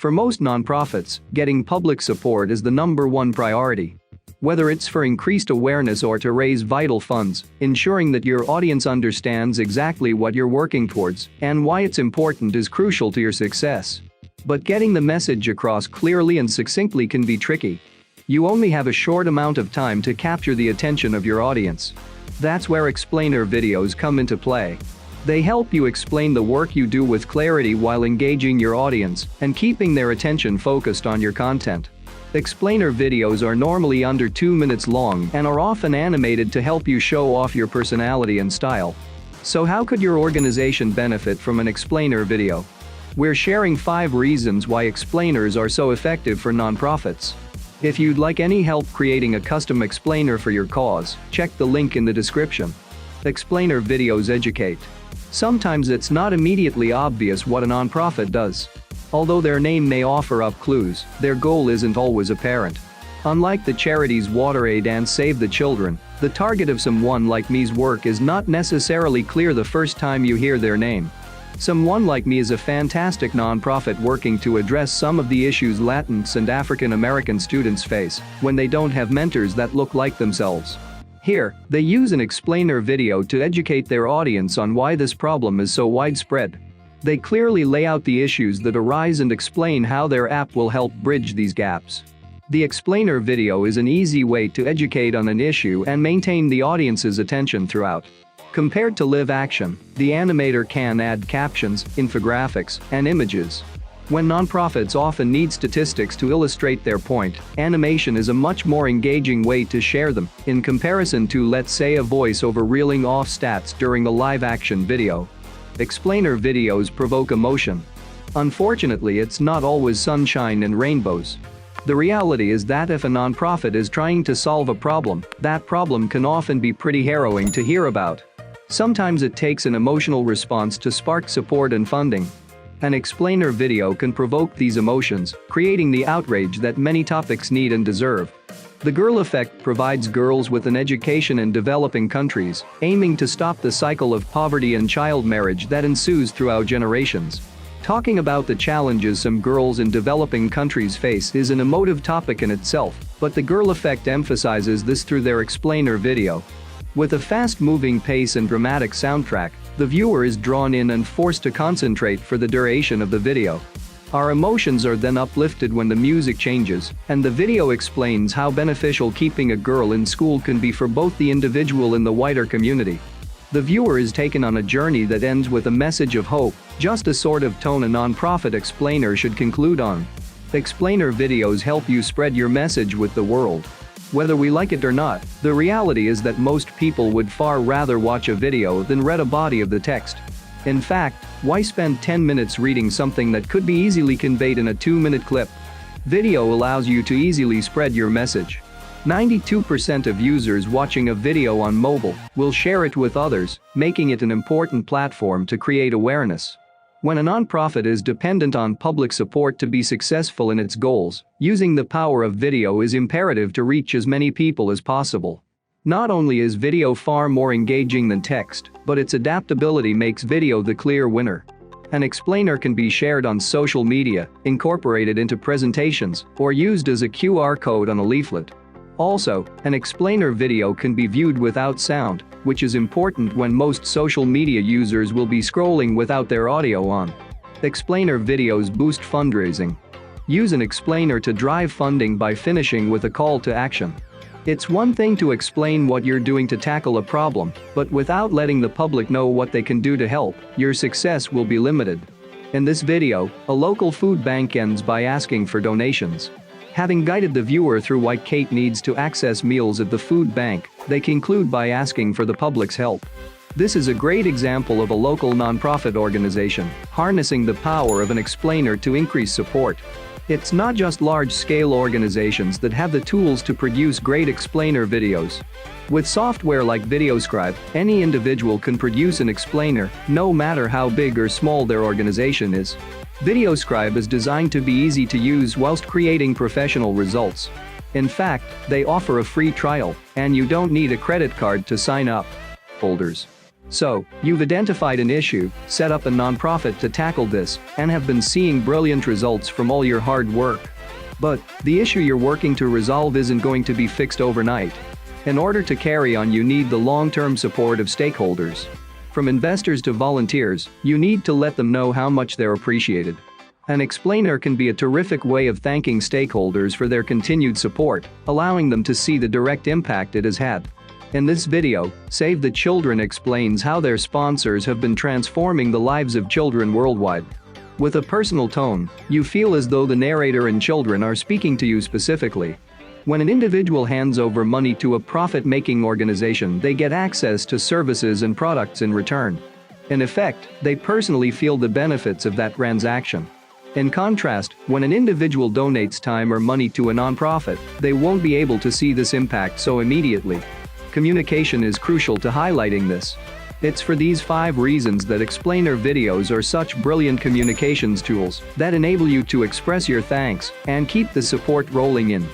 For most nonprofits, getting public support is the #1 priority. Whether it's for increased awareness or to raise vital funds, ensuring that your audience understands exactly what you're working towards and why it's important is crucial to your success. But getting the message across clearly and succinctly can be tricky. You only have a short amount of time to capture the attention of your audience. That's where explainer videos come into play. They help you explain the work you do with clarity while engaging your audience and keeping their attention focused on your content. Explainer videos are normally under 2 minutes long and are often animated to help you show off your personality and style. So how could your organization benefit from an explainer video? We're sharing 5 reasons why explainers are so effective for nonprofits. If you'd like any help creating a custom explainer for your cause, check the link in the description. Explainer videos educate. Sometimes it's not immediately obvious what a nonprofit does. Although their name may offer up clues, their goal isn't always apparent. Unlike the charities WaterAid and Save the Children, the target of Someone Like Me's work is not necessarily clear the first time you hear their name. Someone Like Me is a fantastic nonprofit working to address some of the issues Latins and African American students face when they don't have mentors that look like themselves. Here, they use an explainer video to educate their audience on why this problem is so widespread. They clearly lay out the issues that arise and explain how their app will help bridge these gaps. The explainer video is an easy way to educate on an issue and maintain the audience's attention throughout. Compared to live action, the animator can add captions, infographics, and images. When nonprofits often need statistics to illustrate their point, animation is a much more engaging way to share them, in comparison to, let's say, a voice-over reeling off stats during a live-action video. Explainer videos provoke emotion. Unfortunately, it's not always sunshine and rainbows. The reality is that if a nonprofit is trying to solve a problem, that problem can often be pretty harrowing to hear about. Sometimes it takes an emotional response to spark support and funding. An explainer video can provoke these emotions, creating the outrage that many topics need and deserve. The Girl Effect provides girls with an education in developing countries, aiming to stop the cycle of poverty and child marriage that ensues throughout generations. Talking about the challenges some girls in developing countries face is an emotive topic in itself, but the Girl Effect emphasizes this through their explainer video. With a fast-moving pace and dramatic soundtrack, the viewer is drawn in and forced to concentrate for the duration of the video. Our emotions are then uplifted when the music changes, and the video explains how beneficial keeping a girl in school can be for both the individual and the wider community. The viewer is taken on a journey that ends with a message of hope, just a sort of tone a nonprofit explainer should conclude on. Explainer videos help you spread your message with the world. Whether we like it or not, the reality is that most people would far rather watch a video than read a body of the text. In fact, why spend 10 minutes reading something that could be easily conveyed in a 2-minute clip? Video allows you to easily spread your message. 92% of users watching a video on mobile will share it with others, making it an important platform to create awareness. When a nonprofit is dependent on public support to be successful in its goals, using the power of video is imperative to reach as many people as possible. Not only is video far more engaging than text, but its adaptability makes video the clear winner. An explainer can be shared on social media, incorporated into presentations, or used as a QR code on a leaflet. Also, an explainer video can be viewed without sound, which is important when most social media users will be scrolling without their audio on. Explainer videos boost fundraising. Use an explainer to drive funding by finishing with a call to action. It's one thing to explain what you're doing to tackle a problem, but without letting the public know what they can do to help, your success will be limited. In this video, a local food bank ends by asking for donations. Having guided the viewer through why Kate needs to access meals at the food bank, they conclude by asking for the public's help. This is a great example of a local nonprofit organization harnessing the power of an explainer to increase support. It's not just large-scale organizations that have the tools to produce great explainer videos. With software like VideoScribe, any individual can produce an explainer, no matter how big or small their organization is. VideoScribe is designed to be easy to use whilst creating professional results. In fact, they offer a free trial, and you don't need a credit card to sign up. Holders. So, you've identified an issue, set up a nonprofit to tackle this, and have been seeing brilliant results from all your hard work. But the issue you're working to resolve isn't going to be fixed overnight. In order to carry on, you need the long-term support of stakeholders. From investors to volunteers, you need to let them know how much they're appreciated. An explainer can be a terrific way of thanking stakeholders for their continued support, allowing them to see the direct impact it has had. In this video, Save the Children explains how their sponsors have been transforming the lives of children worldwide. With a personal tone, you feel as though the narrator and children are speaking to you specifically. When an individual hands over money to a profit-making organization, they get access to services and products in return. In effect, they personally feel the benefits of that transaction. In contrast, when an individual donates time or money to a nonprofit, they won't be able to see this impact so immediately. Communication is crucial to highlighting this. It's for these 5 reasons that explainer videos are such brilliant communications tools that enable you to express your thanks and keep the support rolling in.